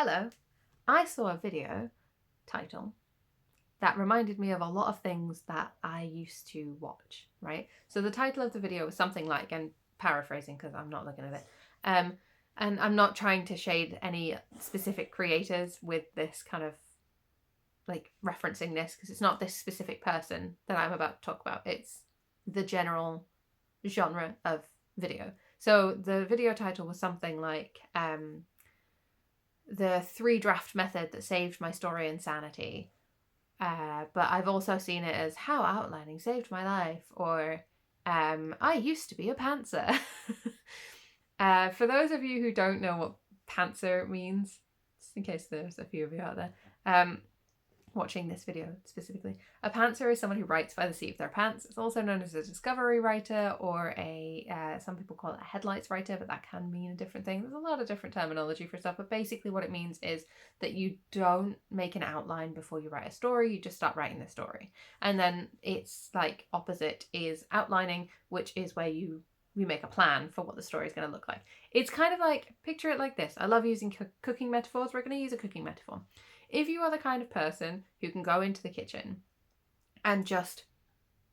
Hello. I saw a video title that reminded me of a lot of things that I used to watch, right? So the title of the video was something like, and paraphrasing because I'm not looking at it, and I'm not trying to shade any specific creators with this kind of like referencing this, because it's not this specific person that I'm about to talk about. It's the general genre of video. So the video title was something like the 3-draft method that saved my story insanity. But I've also seen it as how outlining saved my life, or I used to be a pantser. For those of you who don't know what pantser means, just in case there's a few of you out there watching this video specifically, a pantser is someone who writes by the seat of their pants. It's also known as a discovery writer, or some people call it a headlights writer, but that can mean a different thing. There's a lot of different terminology for stuff, but basically what it means is that you don't make an outline before you write a story, you just start writing the story. And then it's like opposite is outlining, which is where you make a plan for what the story is going to look like. It's kind of like, picture it like this. I love using cooking metaphors. We're going to use a cooking metaphor. If you are the kind of person who can go into the kitchen and just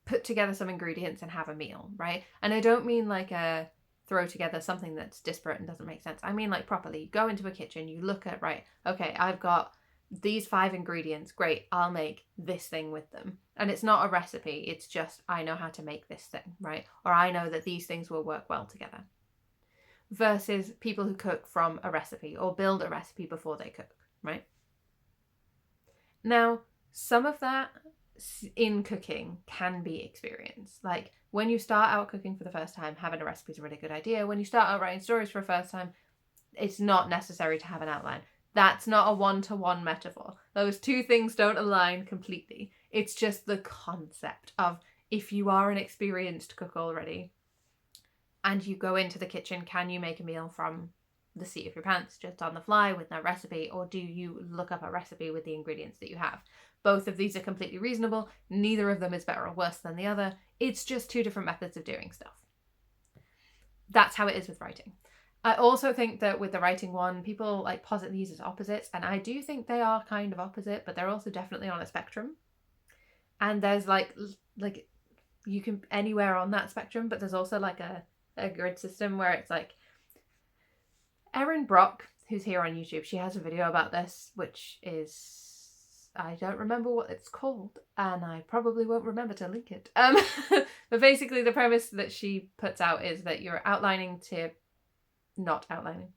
put together some ingredients and have a meal, right? And I don't mean like a throw together something that's disparate and doesn't make sense. I mean like properly. You go into a kitchen, you look at, right, okay, I've got these 5 ingredients. Great, I'll make this thing with them. And it's not a recipe. It's just, I know how to make this thing, right? Or I know that these things will work well together. Versus people who cook from a recipe or build a recipe before they cook, right? Now, some of that in cooking can be experienced. Like when you start out cooking for the first time, having a recipe is a really good idea. When you start out writing stories for the first time, it's not necessary to have an outline. That's not a one-to-one metaphor. Those two things don't align completely. It's just the concept of, if you are an experienced cook already and you go into the kitchen, can you make a meal from the seat of your pants, just on the fly with no recipe, or do you look up a recipe with the ingredients that you have? Both of these are completely reasonable. Neither of them is better or worse than the other. It's just 2 different methods of doing stuff. That's how it is with writing. I also think that with the writing one, people like posit these as opposites, and I do think they are kind of opposite, but they're also definitely on a spectrum. And there's like you can anywhere on that spectrum, but there's also like a grid system where it's like Erin Brock, who's here on YouTube, she has a video about this, which is, I don't remember what it's called, and I probably won't remember to link it. But basically the premise that she puts out is that you're outlining to not outlining,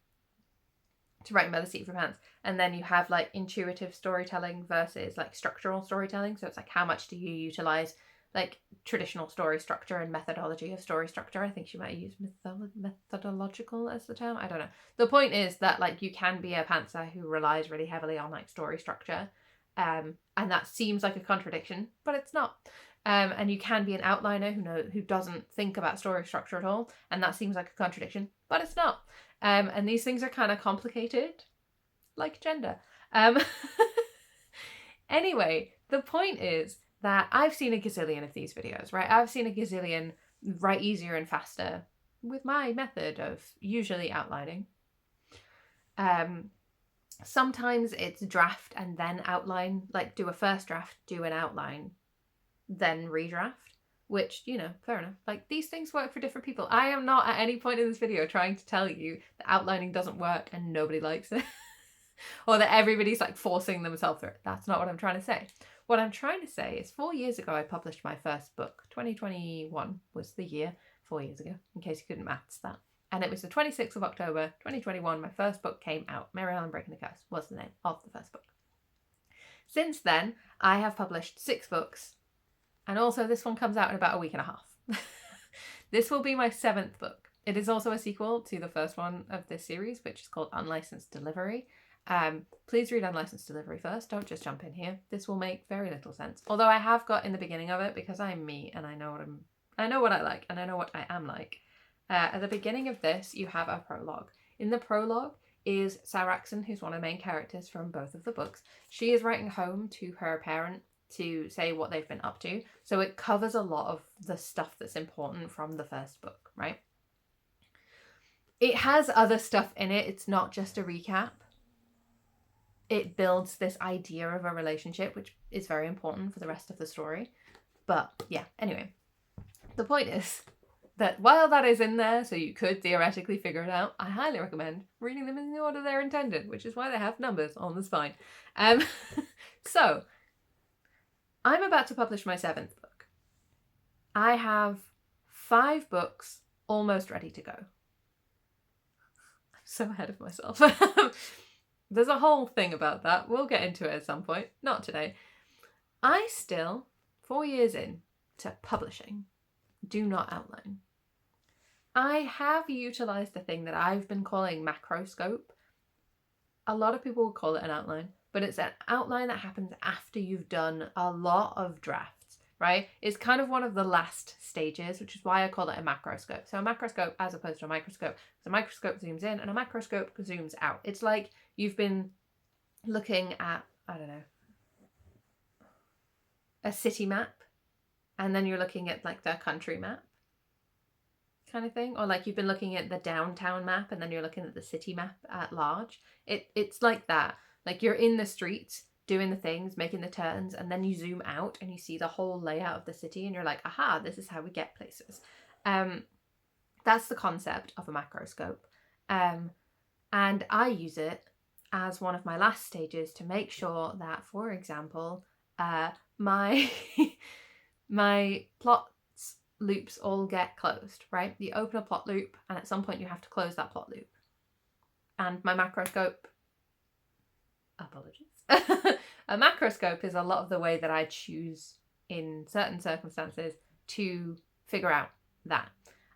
to writing by the seat of your pants. And then you have like intuitive storytelling versus like structural storytelling. So it's like, how much do you utilize like traditional story structure and methodology of story structure? I think she might use methodological as the term. I don't know. The point is that like you can be a pantser who relies really heavily on like story structure. And that seems like a contradiction, but it's not. And you can be an outliner who doesn't think about story structure at all, and that seems like a contradiction, but it's not. And these things are kind of complicated, like gender. Anyway, the point is that I've seen a gazillion of these videos, right? I've seen a gazillion write easier and faster with my method of usually outlining. Sometimes it's draft and then outline, like do a first draft, do an outline, then redraft, which, you know, fair enough. Like these things work for different people. I am not at any point in this video trying to tell you that outlining doesn't work and nobody likes it. Or that everybody's like forcing themselves through it. That's not what I'm trying to say. What I'm trying to say is 4 years ago I published my first book. 2021 was the year, 4 years ago, in case you couldn't maths that. And it was the 26th of October, 2021, my first book came out. Mary Ellen Breaking the Curse was the name of the first book. Since then, I have published 6 books, and also this one comes out in about a week and a half. This will be my 7th book. It is also a sequel to the first one of this series, which is called Unlicensed Delivery. Please read Unlicensed Delivery first. Don't just jump in here. This will make very little sense. Although I have got in the beginning of it, because I'm me and I know what I like and I know what I am like. At the beginning of this, you have a prologue. In the prologue is Saraxon, who's one of the main characters from both of the books. She is writing home to her parent to say what they've been up to. So it covers a lot of the stuff that's important from the first book, right? It has other stuff in it. It's not just a recap. it builds this idea of a relationship, which is very important for the rest of the story. But yeah, anyway, the point is that while that is in there, so you could theoretically figure it out, I highly recommend reading them in the order they're intended, which is why they have numbers on the spine. So, I'm about to publish my 7th book. I have 5 books almost ready to go. I'm so ahead of myself. There's a whole thing about that. We'll get into it at some point. Not today. I still, 4 years in to publishing, do not outline. I have utilised the thing that I've been calling macroscope. A lot of people would call it an outline, but it's an outline that happens after you've done a lot of drafts, right? It's kind of one of the last stages, which is why I call it a macroscope. So a macroscope as opposed to a microscope. So a microscope zooms in and a macroscope zooms out. It's like you've been looking at, I don't know, a city map, and then you're looking at like the country map kind of thing, or like you've been looking at the downtown map and then you're looking at the city map at large. It's like that. Like you're in the streets doing the things, making the turns, and then you zoom out and you see the whole layout of the city and you're like, aha, this is how we get places. That's the concept of a macroscope. And I use it as one of my last stages to make sure that, for example, my my plot loops all get closed, right? You open a plot loop and at some point you have to close that plot loop. And my macroscope, apologies, a macroscope is a lot of the way that I choose in certain circumstances to figure out that.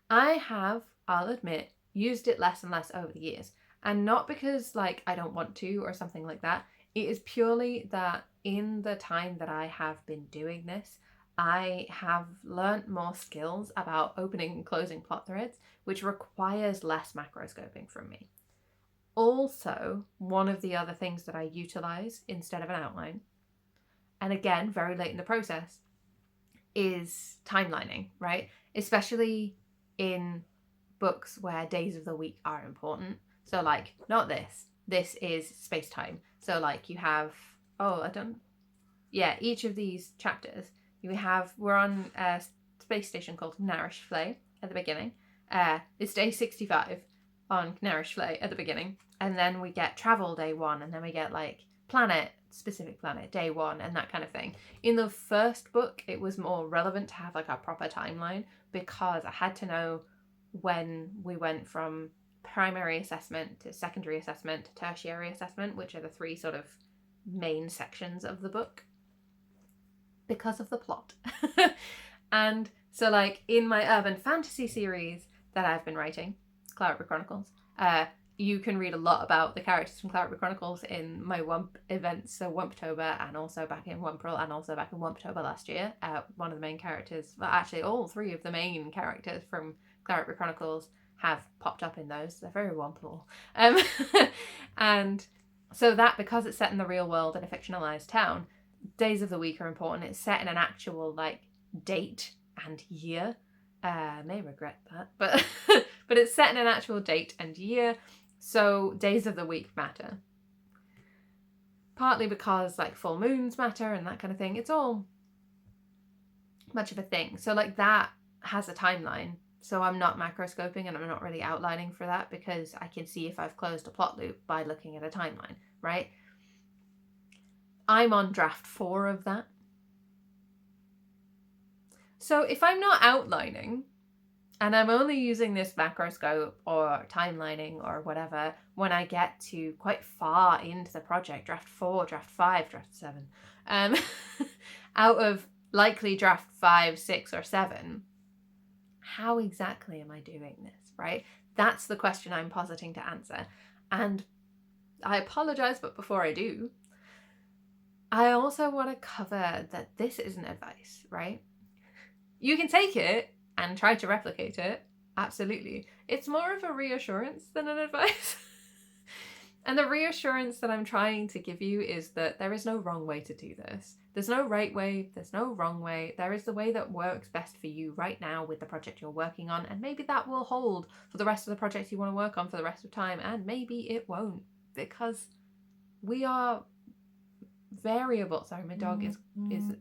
I have, I'll admit, used it less and less over the years. And not because like I don't want to or something like that. It is purely that in the time that I have been doing this, I have learnt more skills about opening and closing plot threads, which requires less macroscoping from me. Also, one of the other things that I utilise instead of an outline, and again, very late in the process, is timelining, right? Especially in books where days of the week are important. So like, not this. This is space-time. So like you have, each of these chapters, we're on a space station called Narish Flay at the beginning. It's day 65 on Narish Flay at the beginning. And then we get travel day 1, and then we get like specific planet day 1 and that kind of thing. In the first book, it was more relevant to have like a proper timeline because I had to know when we went from primary assessment to secondary assessment to tertiary assessment, which are the 3 sort of main sections of the book, because of the plot. And so like in my urban fantasy series that I've been writing, Cloudberry Chronicles, you can read a lot about the characters from Cloudberry Chronicles in my Wump events, so Wumptober, and also back in Wumpril, and also back in Wumptober last year. One of the main characters, well actually all 3 of the main characters from Cloudberry Chronicles have popped up in those. They're very Wumpable. And so that, because it's set in the real world in a fictionalized town, days of the week are important. It's set in an actual like date and year. I may regret that, but but it's set in an actual date and year, so days of the week matter. Partly because like full moons matter and that kind of thing. It's all much of a thing. So like that has a timeline. So I'm not macroscoping and I'm not really outlining for that because I can see if I've closed a plot loop by looking at a timeline, right? I'm on draft 4 of that. So if I'm not outlining and I'm only using this macroscope or timelining or whatever when I get to quite far into the project, draft 4, draft 5, draft 7, out of likely draft 5, 6 or 7, how exactly am I doing this, right? That's the question I'm positing to answer. And I apologise, but before I do, I also want to cover that this isn't advice, right? You can take it and try to replicate it, absolutely. It's more of a reassurance than an advice. And the reassurance that I'm trying to give you is that there is no wrong way to do this. There's no right way, there's no wrong way. There is the way that works best for you right now with the project you're working on, and maybe that will hold for the rest of the projects you want to work on for the rest of time, and maybe it won't, because we are variable. Sorry, my dog is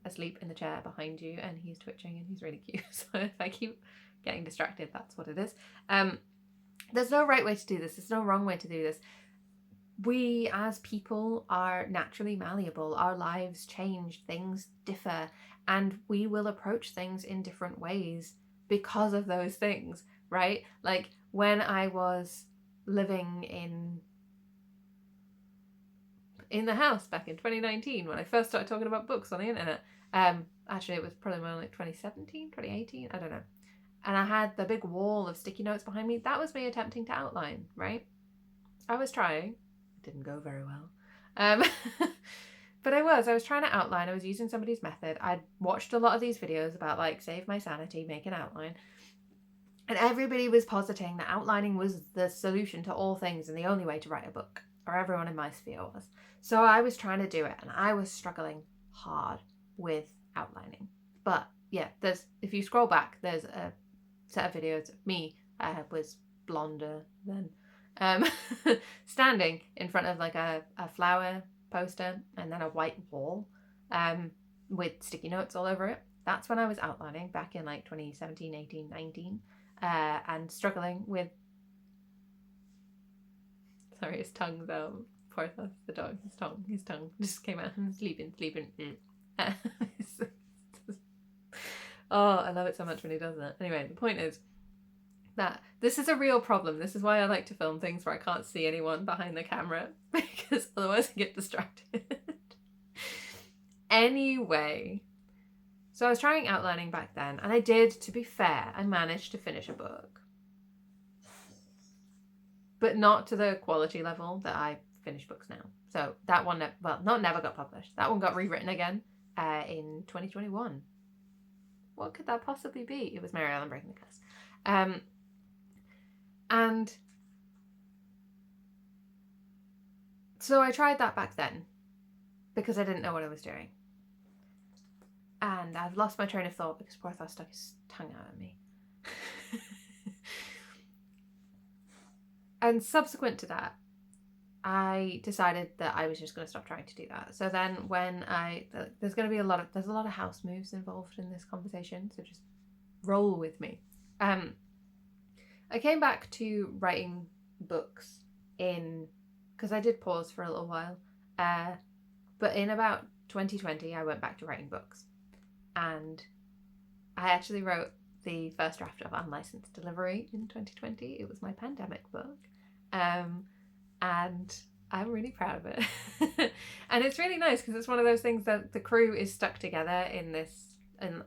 asleep in the chair behind you and he's twitching and he's really cute. So if I keep getting distracted, that's what it is. There's no right way to do this. There's no wrong way to do this. We as people are naturally malleable. Our lives change, things differ, and we will approach things in different ways because of those things, right? Like when I was living in the house back in 2019, when I first started talking about books on the internet, actually it was probably more like 2017, 2018, I don't know. And I had the big wall of sticky notes behind me. That was me attempting to outline, right? I was trying. It didn't go very well. But I was trying to outline. I was using somebody's method. I'd watched a lot of these videos about like save my sanity, make an outline. And everybody was positing that outlining was the solution to all things and the only way to write a book, or everyone in my sphere was. So I was trying to do it and I was struggling hard with outlining. But yeah, if you scroll back, there's a set of videos of me. I was blonder then, standing in front of like a flower poster and then a white wall with sticky notes all over it. That's when I was outlining back in like 2017, 18, 19, and struggling with... Sorry, his tongue's out. Poor the dog. His tongue just came out and sleeping. Oh, I love it so much when he does that. Anyway, the point is that this is a real problem. This is why I like to film things where I can't see anyone behind the camera, because otherwise I get distracted. Anyway, so I was trying outlining back then, and I did, to be fair, I managed to finish a book. But not to the quality level that I finish books now. So that one, never got published. That one got rewritten again in 2021. What could that possibly be? It was Mary Ellen Breaking the Curse. And so I tried that back then because I didn't know what I was doing. And I've lost my train of thought because Porthos stuck his tongue out at me. And subsequent to that, I decided that I was just going to stop trying to do that. So then when there's a lot of house moves involved in this conversation, so just roll with me. I came back to writing books because I did pause for a little while, but in about 2020 I went back to writing books, and I actually wrote the first draft of Unlicensed Delivery in 2020. It was my pandemic book. And I'm really proud of it. And it's really nice because it's one of those things that the crew is stuck together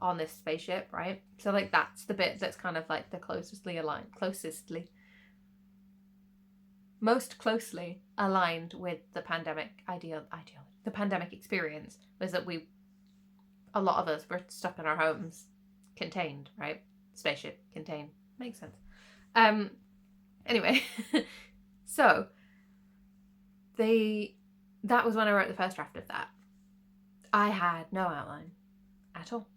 on this spaceship, right? So like that's the bit that's kind of like the most closely aligned with the pandemic the pandemic experience, was that a lot of us were stuck in our homes, contained, right? Spaceship, contained, makes sense. Anyway, so that was when I wrote the first draft of that. I had no outline at all.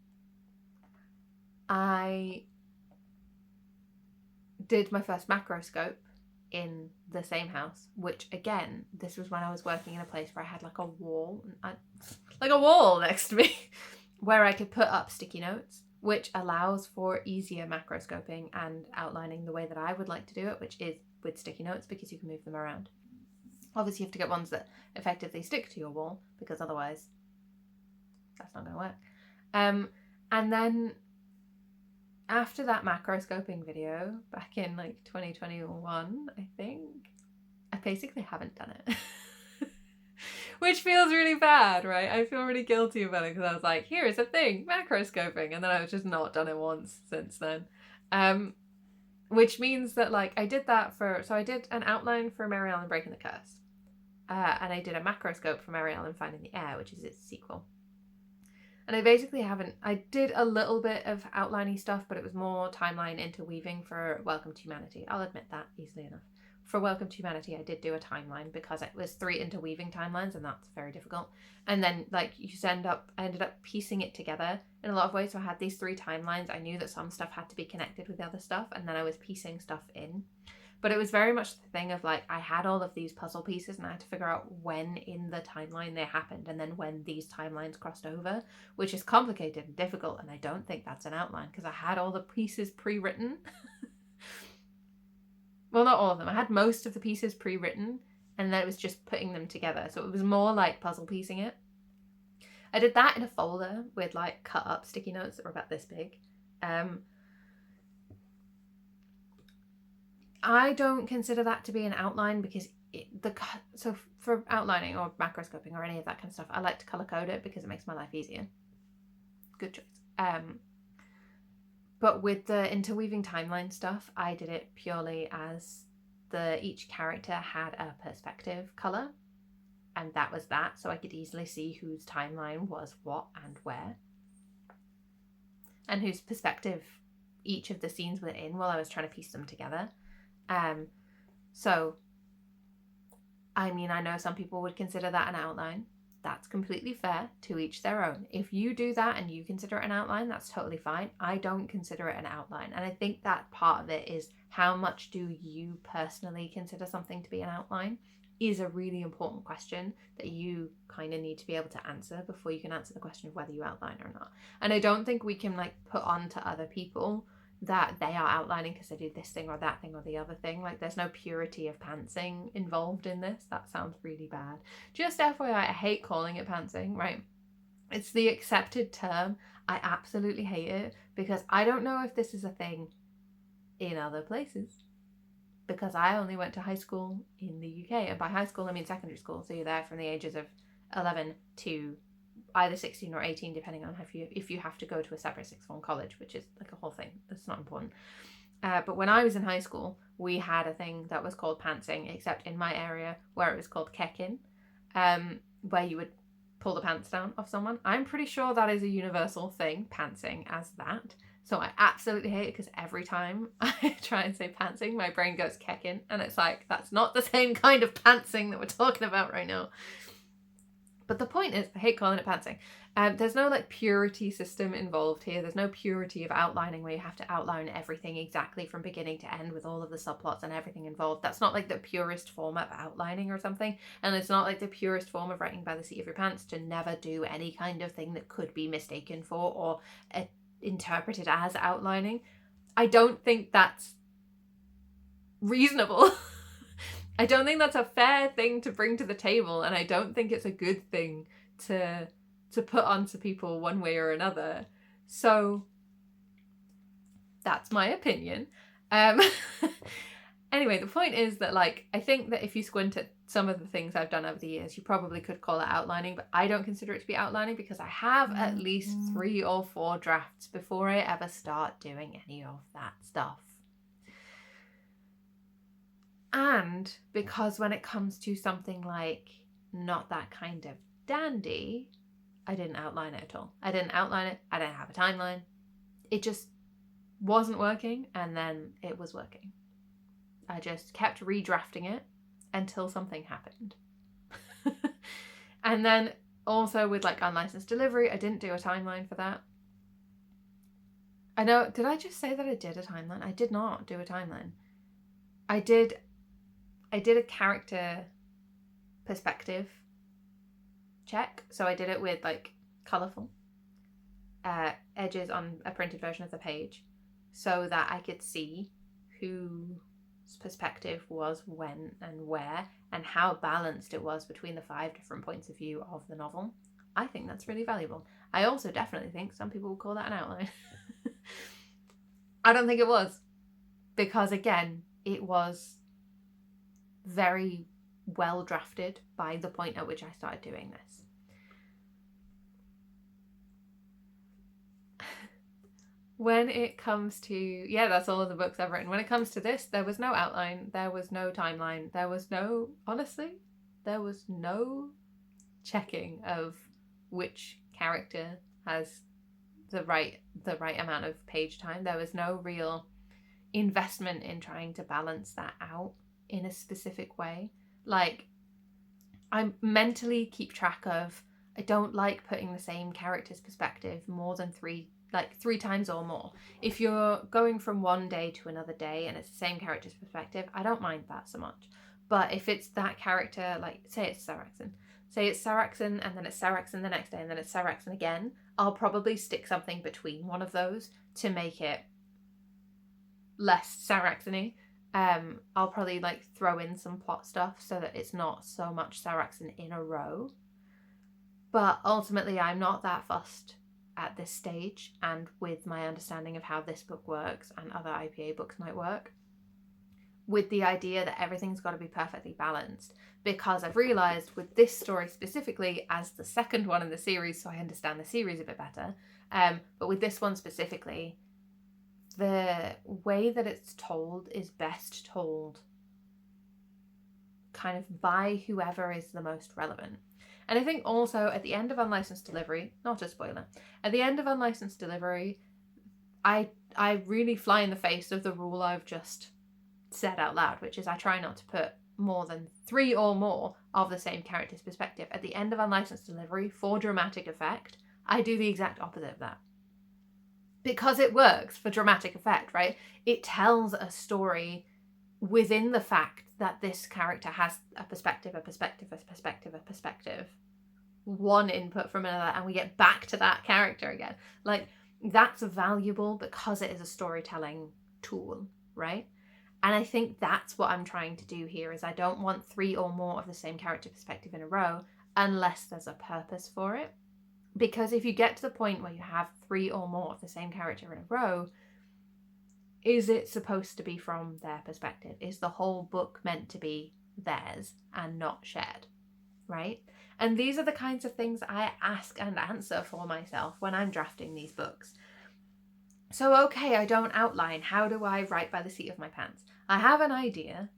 I did my first macroscope in the same house, which again, this was when I was working in a place where I had like a wall next to me where I could put up sticky notes, which allows for easier macroscoping and outlining the way that I would like to do it, which is with sticky notes, because you can move them around. Obviously, you have to get ones that effectively stick to your wall, because otherwise that's not going to work. And then after that macroscoping video back in like 2021, I think, I basically haven't done it. Which feels really bad, right? I feel really guilty about it because I was like, here's a thing, macroscoping, and then I've just not done it once since then. Which means that like I did an outline for Mary Ellen Breaking the Curse. And I did a macroscope for Mary Ellen Finding the Air, which is its sequel. And I did a little bit of outlining stuff, but it was more timeline interweaving for Welcome to Humanity. I'll admit that easily enough. For Welcome to Humanity, I did do a timeline because it was 3 interweaving timelines, and that's very difficult. And then like I ended up piecing it together in a lot of ways. So I had these 3 timelines. I knew that some stuff had to be connected with the other stuff, and then I was piecing stuff in. But it was very much the thing of like, I had all of these puzzle pieces and I had to figure out when in the timeline they happened and then when these timelines crossed over, which is complicated and difficult. And I don't think that's an outline because I had all the pieces pre-written. Well, not all of them. I had most of the pieces pre-written and then it was just putting them together. So it was more like puzzle piecing it. I did that in a folder with like cut up sticky notes that were about this big. I don't consider that to be an outline because so for outlining or macroscoping or any of that kind of stuff, I like to color code it because it makes my life easier. Good choice. But with the interweaving timeline stuff, I did it purely as each character had a perspective color, and that was that, so I could easily see whose timeline was what and where, and whose perspective each of the scenes were in while I was trying to piece them together. So, I mean, I know some people would consider that an outline. That's completely fair, to each their own. If you do that and you consider it an outline, that's totally fine. I don't consider it an outline. And I think that part of it is how much do you personally consider something to be an outline is a really important question that you kind of need to be able to answer before you can answer the question of whether you outline or not. And I don't think we can like put on to other people that they are outlining because they do this thing or that thing or the other thing. Like, there's no purity of pantsing involved in this. That sounds really bad. Just FYI, I hate calling it pantsing, right? It's the accepted term. I absolutely hate it because I don't know if this is a thing in other places because I only went to high school in the UK, and by high school I mean secondary school, so you're there from the ages of 11 to either 16 or 18, depending on if you have to go to a separate sixth form college, which is like a whole thing. That's not important. But when I was in high school, we had a thing that was called pantsing, except in my area where it was called kecking, where you would pull the pants down off someone. I'm pretty sure that is a universal thing, pantsing as that. So I absolutely hate it because every time I try and say pantsing, my brain goes kecking, and it's like, that's not the same kind of pantsing that we're talking about right now. But the point is, I hate calling it pantsing. There's no like purity system involved here. There's no purity of outlining where you have to outline everything exactly from beginning to end with all of the subplots and everything involved. That's not like the purest form of outlining or something. And it's not like the purest form of writing by the seat of your pants to never do any kind of thing that could be mistaken for or interpreted as outlining. I don't think that's reasonable. I don't think that's a fair thing to bring to the table, and I don't think it's a good thing to put onto people one way or another. So that's my opinion. Anyway, the point is that like, I think that if you squint at some of the things I've done over the years, you probably could call it outlining, but I don't consider it to be outlining because I have at least 3 or 4 drafts before I ever start doing any of that stuff. And because when it comes to something like Not That Kind of Dandy, I didn't outline it at all. I didn't outline it. I didn't have a timeline. It just wasn't working, and then it was working. I just kept redrafting it until something happened. And then also with like Unlicensed Delivery, I didn't do a timeline for that. I know, did I just say that I did a timeline? I did not do a timeline. I did a character perspective check. So I did it with like colourful edges on a printed version of the page so that I could see whose perspective was when and where and how balanced it was between the 5 different points of view of the novel. I think that's really valuable. I also definitely think some people would call that an outline. I don't think it was, because again, it was very well drafted by the point at which I started doing this. When it comes to, that's all of the books I've written. When it comes to this, there was no outline, there was no timeline, there was no checking of which character has the right amount of page time. There was no real investment in trying to balance that out in a specific way. Like, I mentally keep track of, I don't like putting the same character's perspective more than 3 like 3 times or more. If you're going from one day to another day and it's the same character's perspective, I don't mind that so much. But if it's that character, like say it's Saraxin and then it's Saraxin the next day and then it's Saraxin again, I'll probably stick something between one of those to make it less Saraxin-y. I'll probably like throw in some plot stuff so that it's not so much Saraxin in a row. But ultimately, I'm not that fussed at this stage, and with my understanding of how this book works and other IPA books might work, with the idea that everything's got to be perfectly balanced, because I've realised with this story specifically, as the second one in the series, so I understand the series a bit better, but with this one specifically, the way that it's told is best told kind of by whoever is the most relevant. And I think also at the end of Unlicensed Delivery, not a spoiler, at the end of Unlicensed Delivery, I really fly in the face of the rule I've just said out loud, which is I try not to put more than 3 or more of the same character's perspective. At the end of Unlicensed Delivery, for dramatic effect, I do the exact opposite of that. Because it works for dramatic effect, right? It tells a story within the fact that this character has a perspective, one input from another, and we get back to that character again. Like, that's valuable because it is a storytelling tool, right? And I think that's what I'm trying to do here, is I don't want 3 or more of the same character perspective in a row unless there's a purpose for it. Because if you get to the point where you have 3 or more of the same character in a row, is it supposed to be from their perspective? Is the whole book meant to be theirs and not shared, right? And these are the kinds of things I ask and answer for myself when I'm drafting these books. So, okay, I don't outline. How do I write by the seat of my pants? I have an idea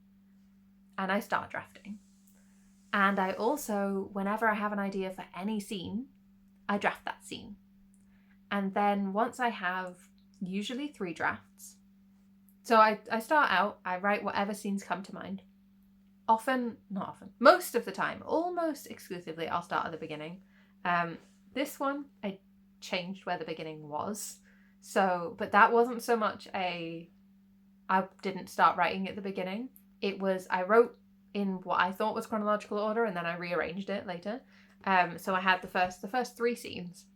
and I start drafting. And I also, whenever I have an idea for any scene, I draft that scene. And then once I have usually 3 drafts, so I start out, I write whatever scenes come to mind. Most of the time, almost exclusively, I'll start at the beginning. This one, I changed where the beginning was. So, but that wasn't so much I didn't start writing at the beginning. It was, I wrote in what I thought was chronological order and then I rearranged it later. So I had the first 3 scenes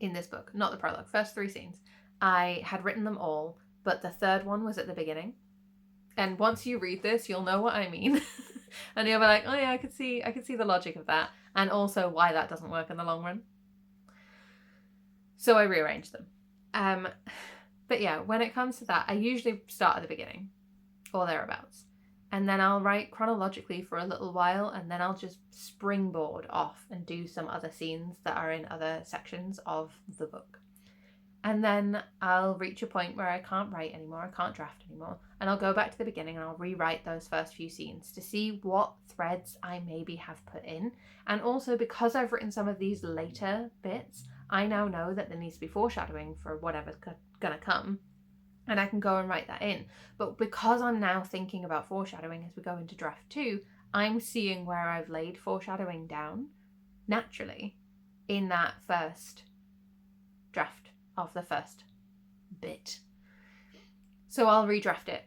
in this book, not the prologue, first 3 scenes. I had written them all, but the third one was at the beginning. And once you read this, you'll know what I mean. And you'll be like, oh yeah, I could see the logic of that. And also why that doesn't work in the long run. So I rearranged them. But yeah, when it comes to that, I usually start at the beginning or thereabouts. And then I'll write chronologically for a little while, and then I'll just springboard off and do some other scenes that are in other sections of the book. And then I'll reach a point where I can't write anymore, I can't draft anymore, and I'll go back to the beginning and I'll rewrite those first few scenes to see what threads I maybe have put in. And also, because I've written some of these later bits, I now know that there needs to be foreshadowing for whatever's gonna come, and I can go and write that in. But because I'm now thinking about foreshadowing as we go into draft 2, I'm seeing where I've laid foreshadowing down naturally in that first draft of the first bit. So I'll redraft it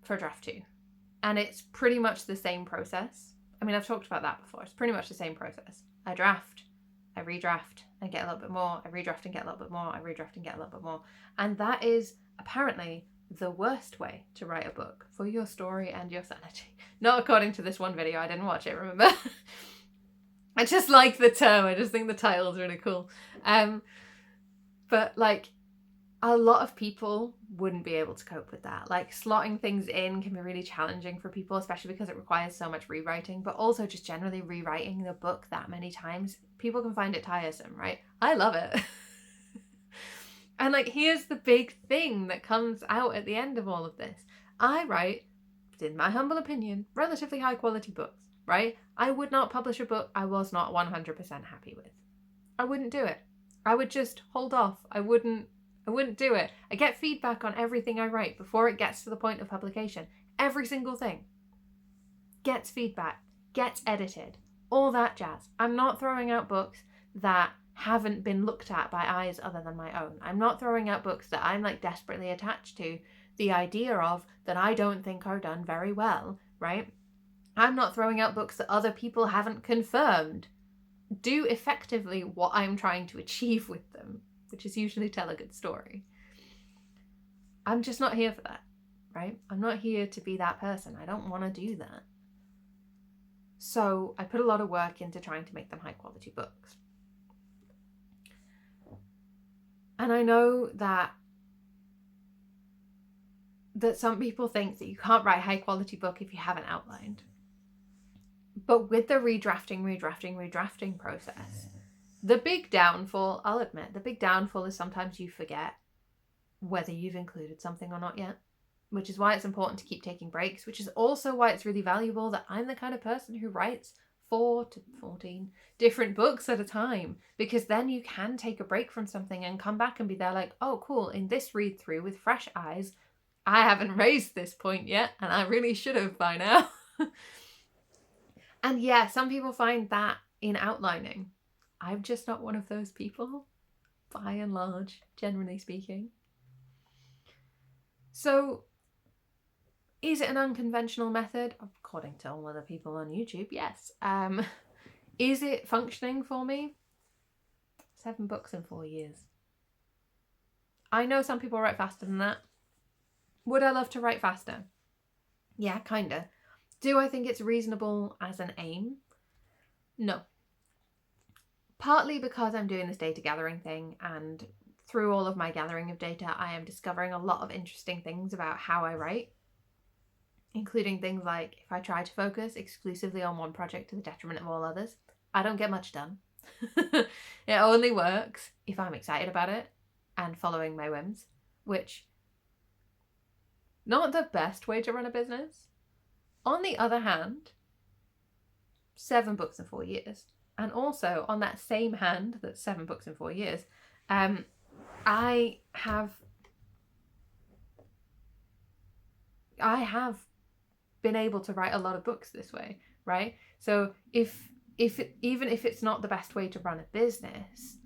for draft 2. And it's pretty much the same process. I mean, I've talked about that before. It's pretty much the same process. I draft, I redraft and get a little bit more, I redraft and get a little bit more, I redraft and get a little bit more. And that is apparently the worst way to write a book for your story and your sanity. Not according to this one video, I didn't watch it, remember? I just like the term, I just think the title's really cool. But like, a lot of people wouldn't be able to cope with that. Like, slotting things in can be really challenging for people, especially because it requires so much rewriting, but also just generally rewriting the book that many times, people can find it tiresome, right? I love it. And like, here's the big thing that comes out at the end of all of this. I write, in my humble opinion, relatively high quality books, right? I would not publish a book I was not 100% happy with. I wouldn't do it. I would just hold off. I wouldn't do it. I get feedback on everything I write before it gets to the point of publication. Every single thing gets feedback, gets edited, all that jazz. I'm not throwing out books that haven't been looked at by eyes other than my own. I'm not throwing out books that I'm like desperately attached to the idea of that I don't think are done very well, right? I'm not throwing out books that other people haven't confirmed do effectively what I'm trying to achieve with them, which is usually tell a good story. I'm just not here for that, right? I'm not here to be that person. I don't want to do that. So I put a lot of work into trying to make them high quality books. And I know that some people think that you can't write a high quality book if you haven't outlined. But with the redrafting process, the big downfall, I'll admit, the big downfall is sometimes you forget whether you've included something or not yet, which is why it's important to keep taking breaks, which is also why it's really valuable that I'm the kind of person who writes 4 to 14 different books at a time, because then you can take a break from something and come back and be there like, oh, cool, in this read through with fresh eyes, I haven't raised this point yet, and I really should have by now. And yeah, some people find that in outlining. I'm just not one of those people, by and large, generally speaking. So, is it an unconventional method? According to all other people on YouTube, yes. Is it functioning for me? 7 books in 4 years. I know some people write faster than that. Would I love to write faster? Yeah, kinda. Do I think it's reasonable as an aim? No. Partly because I'm doing this data gathering thing, and through all of my gathering of data, I am discovering a lot of interesting things about how I write, including things like if I try to focus exclusively on one project to the detriment of all others, I don't get much done. It only works if I'm excited about it and following my whims, which, not the best way to run a business. On the other hand, 7 books in 4 years. And also, on that same hand, that's 7 books in 4 years, I have been able to write a lot of books this way, right? So even if it's not the best way to run a business,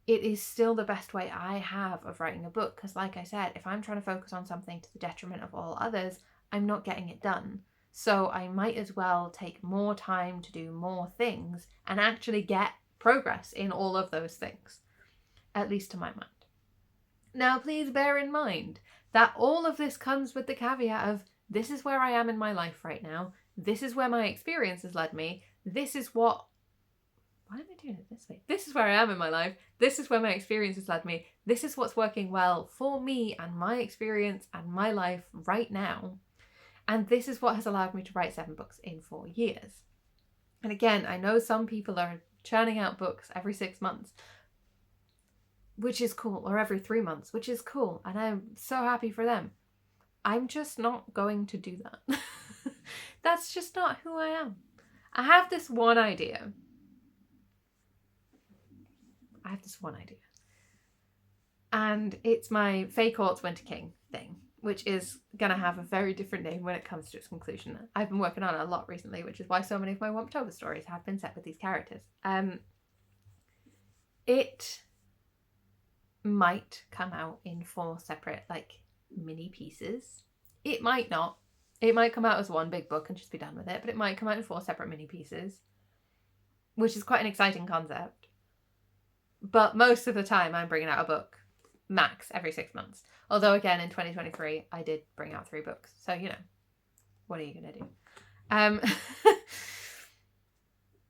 it is still the best way I have of writing a book. Because like I said, if I'm trying to focus on something to the detriment of all others, I'm not getting it done. So I might as well take more time to do more things and actually get progress in all of those things, at least to my mind. Now, please bear in mind that all of this comes with the caveat of this is where I am in my life right now. This is where my experience has led me. This is what... Why am I doing it this way? This is where I am in my life. This is where my experience has led me. This is what's working well for me and my experience and my life right now. And this is what has allowed me to write 7 books in 4 years. And again, I know some people are churning out books every 6 months, which is cool, or every 3 months, which is cool. And I'm so happy for them. I'm just not going to do that. That's just not who I am. I have this one idea. And it's my Fae Court's Winter King thing, which is going to have a very different name when it comes to its conclusion. I've been working on it a lot recently, which is why so many of my Womptober stories have been set with these characters. It might come out in 4 separate, mini pieces. It might not. It might come out as one big book and just be done with it, but it might come out in 4 separate mini pieces, which is quite an exciting concept. But most of the time I'm bringing out a book max every 6 months. Although again, in 2023, I did bring out 3 books. So, what are you going to do?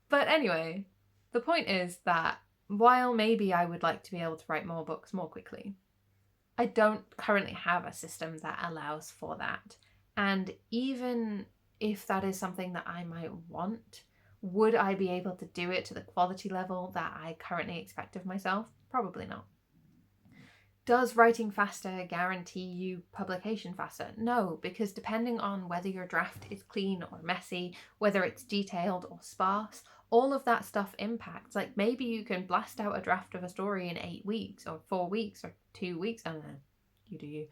But anyway, the point is that while maybe I would like to be able to write more books more quickly, I don't currently have a system that allows for that. And even if that is something that I might want, would I be able to do it to the quality level that I currently expect of myself? Probably not. Does writing faster guarantee you publication faster? No, because depending on whether your draft is clean or messy, whether it's detailed or sparse, all of that stuff impacts. Maybe you can blast out a draft of a story in 8 weeks or 4 weeks or 2 weeks. I don't know. You do you.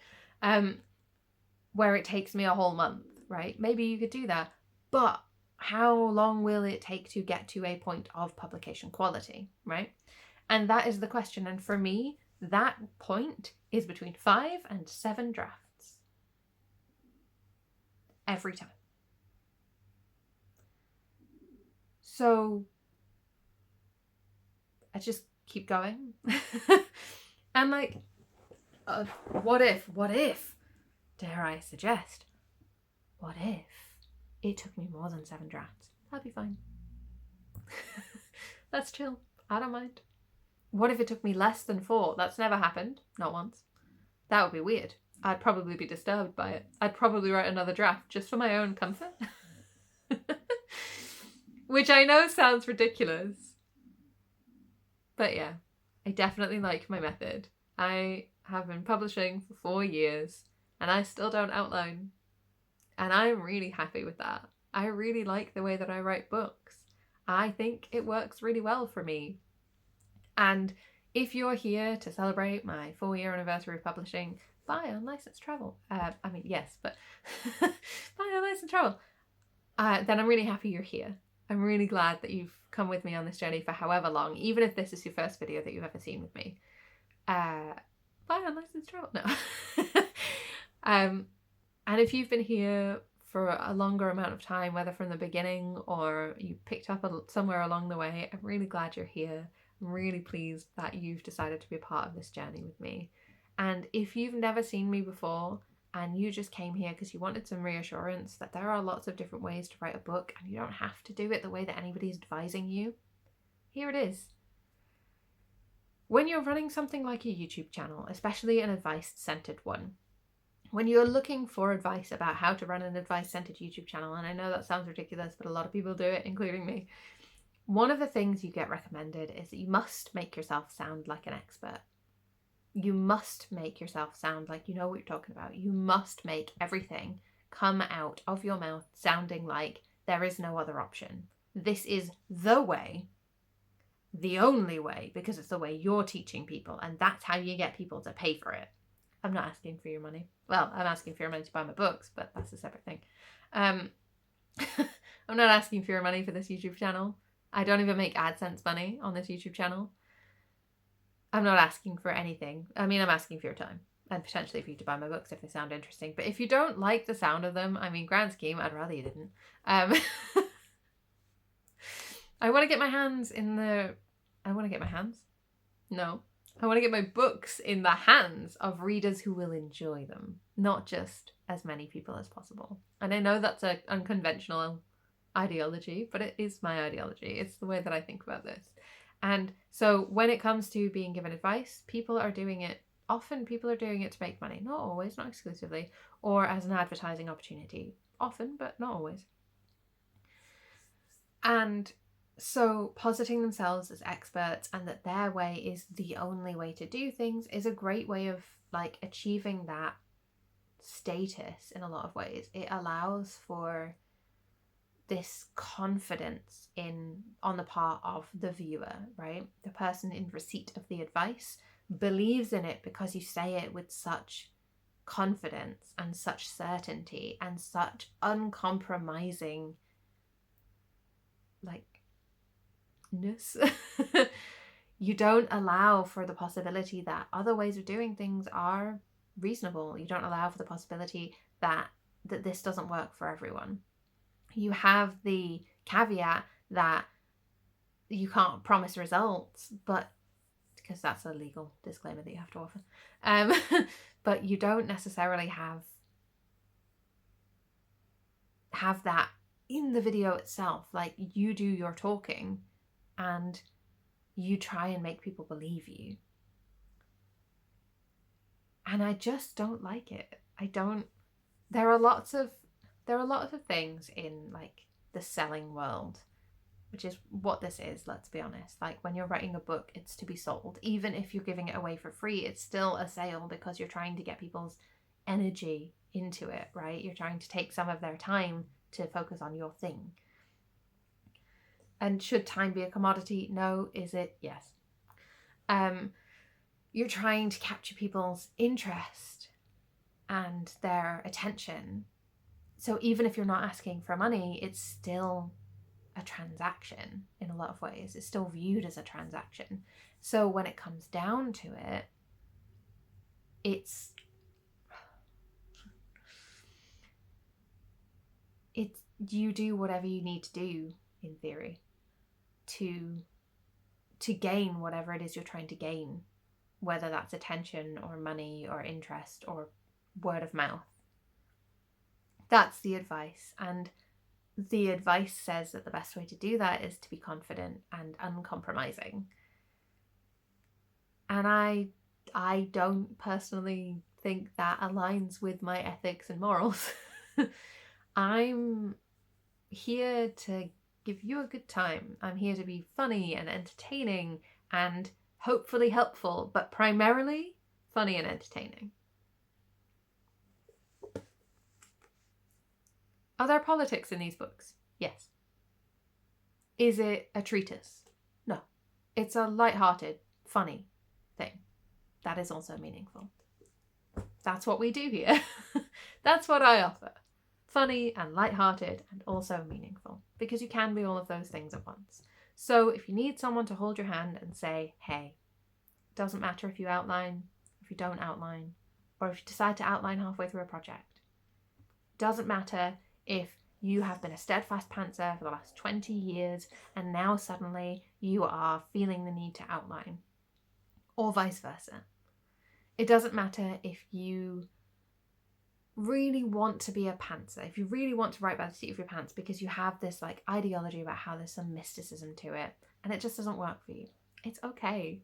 Where it takes me a whole month, right? Maybe you could do that. But how long will it take to get to a point of publication quality, right? And that is the question. And for me, that point is between 5 and 7 drafts. Every time. So I just keep going. And like, what if, dare I suggest, what if it took me more than 7 drafts? That'd be fine. That's chill. I don't mind. What if it took me less than 4? That's never happened. Not once. That would be weird. I'd probably be disturbed by it. I'd probably write another draft just for my own comfort. Which I know sounds ridiculous. But yeah, I definitely like my method. I have been publishing for 4 years and I still don't outline. And I'm really happy with that. I really like the way that I write books. I think it works really well for me. And if you're here to celebrate my 4-year anniversary of publishing, buy Unlicensed Travel. Yes, but buy Unlicensed Travel. Then I'm really happy you're here. I'm really glad that you've come with me on this journey for however long, even if this is your first video that you've ever seen with me. Buy Unlicensed Travel. No. And if you've been here for a longer amount of time, whether from the beginning or you picked up somewhere along the way, I'm really glad you're here. I'm really pleased that you've decided to be a part of this journey with me. And if you've never seen me before and you just came here because you wanted some reassurance that there are lots of different ways to write a book and you don't have to do it the way that anybody's advising you, here it is. When you're running something like a YouTube channel, especially an advice-centered one, when you're looking for advice about how to run an advice-centered YouTube channel, and I know that sounds ridiculous, but a lot of people do it, including me, one of the things you get recommended is that you must make yourself sound like an expert. You must make yourself sound like you know what you're talking about. You must make everything come out of your mouth sounding like there is no other option. This is the way, the only way, because it's the way you're teaching people, and that's how you get people to pay for it. I'm not asking for your money. Well, I'm asking for your money to buy my books, but that's a separate thing. I'm not asking for your money for this YouTube channel. I don't even make AdSense money on this YouTube channel. I'm not asking for anything. I mean, I'm asking for your time and potentially for you to buy my books if they sound interesting. But if you don't like the sound of them, I mean, grand scheme, I'd rather you didn't. I want to get my hands in the... I want to get my hands? No. I want to get my books in the hands of readers who will enjoy them, not just as many people as possible. And I know that's an unconventional ideology, but it is my ideology. It's the way that I think about this. And so when it comes to being given advice, people are doing it to make money. Not always, not exclusively, or as an advertising opportunity. Often, but not always. And so positing themselves as experts and that their way is the only way to do things is a great way of like achieving that status in a lot of ways. It allows for this confidence on the part of the viewer, right? The person in receipt of the advice believes in it because you say it with such confidence and such certainty and such uncompromising ness. You don't allow for the possibility that other ways of doing things are reasonable. You don't allow for the possibility that this doesn't work for everyone. You have the caveat that you can't promise results, but because that's a legal disclaimer that you have to offer. But you don't necessarily have that in the video itself. Like, you do your talking and you try and make people believe you. And I just don't like it. There are lots of things in like the selling world, which is what this is, let's be honest. Like, when you're writing a book, it's to be sold. Even if you're giving it away for free, it's still a sale because you're trying to get people's energy into it, right? You're trying to take some of their time to focus on your thing. And should time be a commodity? No. Is it? Yes. You're trying to capture people's interest and their attention. So even if you're not asking for money, it's still a transaction in a lot of ways. It's still viewed as a transaction. So when it comes down to it, it's you do whatever you need to do, in theory, to gain whatever it is you're trying to gain, whether that's attention or money or interest or word of mouth. That's the advice. And the advice says that the best way to do that is to be confident and uncompromising. And I don't personally think that aligns with my ethics and morals. I'm here to give you a good time. I'm here to be funny and entertaining and hopefully helpful, but primarily funny and entertaining. Are there politics in these books? Yes. Is it a treatise? No. It's a light-hearted, funny thing that is also meaningful. That's what we do here. That's what I offer. Funny and light-hearted and also meaningful, because you can be all of those things at once. So if you need someone to hold your hand and say, hey, it doesn't matter if you outline, if you don't outline, or if you decide to outline halfway through a project. It doesn't matter if you have been a steadfast pantser for the last 20 years and now suddenly you are feeling the need to outline, or vice versa. It doesn't matter if you really want to be a pantser, if you really want to write by the seat of your pants because you have this like ideology about how there's some mysticism to it and it just doesn't work for you. It's okay.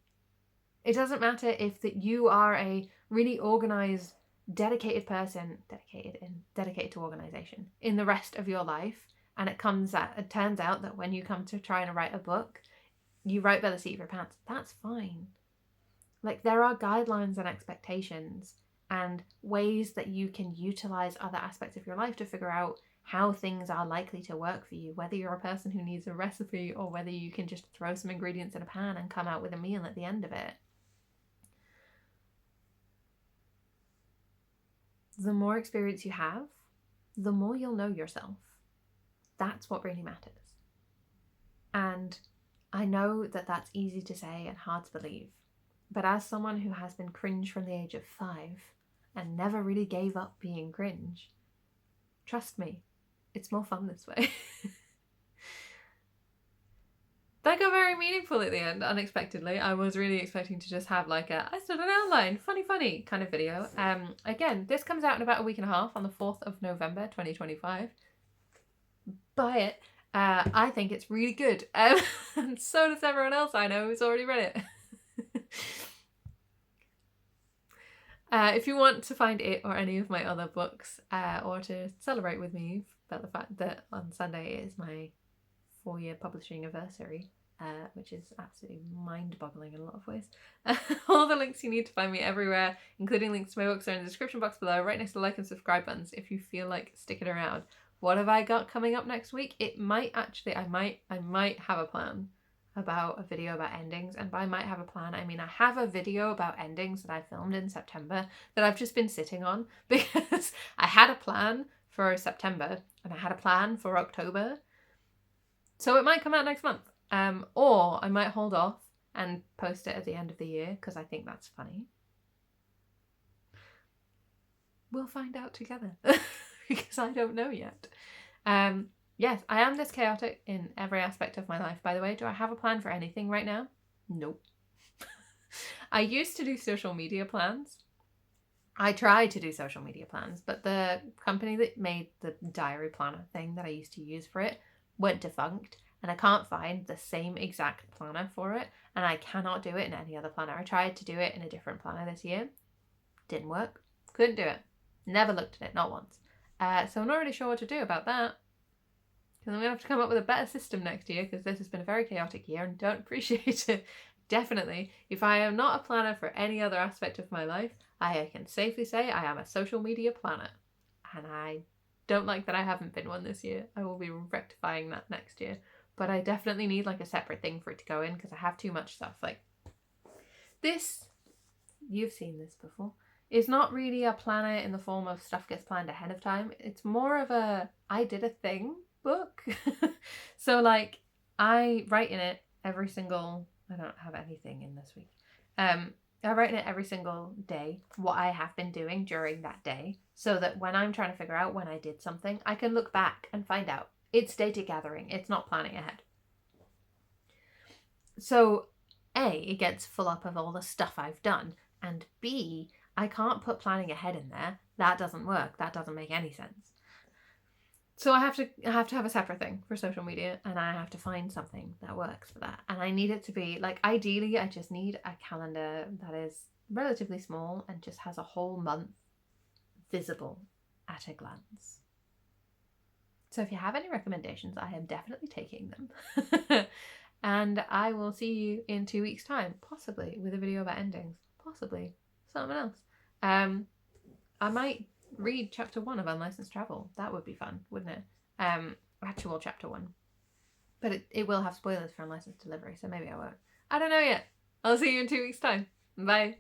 It doesn't matter if that you are a really organized, dedicated person, dedicated to organization in the rest of your life, and it turns out that when you come to try and write a book, you write by the seat of your pants. That's fine. Like, there are guidelines and expectations and ways that you can utilize other aspects of your life to figure out how things are likely to work for you, whether you're a person who needs a recipe or whether you can just throw some ingredients in a pan and come out with a meal at the end of it. The more experience you have, the more you'll know yourself. That's what really matters. And I know that that's easy to say and hard to believe, but as someone who has been cringe from the age of 5 and never really gave up being cringe, trust me, it's more fun this way. That got very meaningful at the end, unexpectedly. I was really expecting to just have like I stood an outline, funny kind of video. Again, this comes out in about a week and a half on the 4th of November, 2025. Buy it. I think it's really good. And so does everyone else I know who's already read it. If you want to find it or any of my other books, or to celebrate with me about the fact that on Sunday is my 4-year publishing anniversary, which is absolutely mind-boggling in a lot of ways. All the links you need to find me everywhere, including links to my books, are in the description box below, right next to the like and subscribe buttons if you feel like sticking around. What have I got coming up next week? It might actually, I might have a plan about a video about endings, and by might have a plan, I mean I have a video about endings that I filmed in September that I've just been sitting on because I had a plan for September and I had a plan for October. So it might come out next month, or I might hold off and post it at the end of the year because I think that's funny. We'll find out together because I don't know yet. Yes, I am this chaotic in every aspect of my life, by the way. Do I have a plan for anything right now? Nope. I used to do social media plans. I tried to do social media plans, but the company that made the diary planner thing that I used to use for it went defunct, and I can't find the same exact planner for it, and I cannot do it in any other planner. I tried to do it in a different planner this year. Didn't work. Couldn't do it. Never looked at it, not once. So I'm not really sure what to do about that. Because I'm going to have to come up with a better system next year, because this has been a very chaotic year and don't appreciate it. Definitely, if I am not a planner for any other aspect of my life, I can safely say I am a social media planner. And I don't like that I haven't been one this year. I will be rectifying that next year. But I definitely need like a separate thing for it to go in, because I have too much stuff. Like this, you've seen this before, is not really a planner in the form of stuff gets planned ahead of time. It's more of a, I did a thing book. So like I write in it every single, I don't have anything in this week. I write in it every single day what I have been doing during that day, so that when I'm trying to figure out when I did something, I can look back and find out. It's data gathering. It's not planning ahead. So A, it gets full up of all the stuff I've done, and B, I can't put planning ahead in there. That doesn't work. That doesn't make any sense. So I have to have a separate thing for social media, and I have to find something that works for that. And I need it to be like, ideally, I just need a calendar that is relatively small and just has a whole month visible at a glance. So if you have any recommendations, I am definitely taking them. And I will see you in 2 weeks' time, possibly with a video about endings, possibly something else. I might read chapter 1 of Unlicensed Travel. That would be fun, wouldn't it? Actual chapter 1. But it will have spoilers for Unlicensed Delivery, so maybe I won't. I don't know yet. I'll see you in 2 weeks' time. Bye.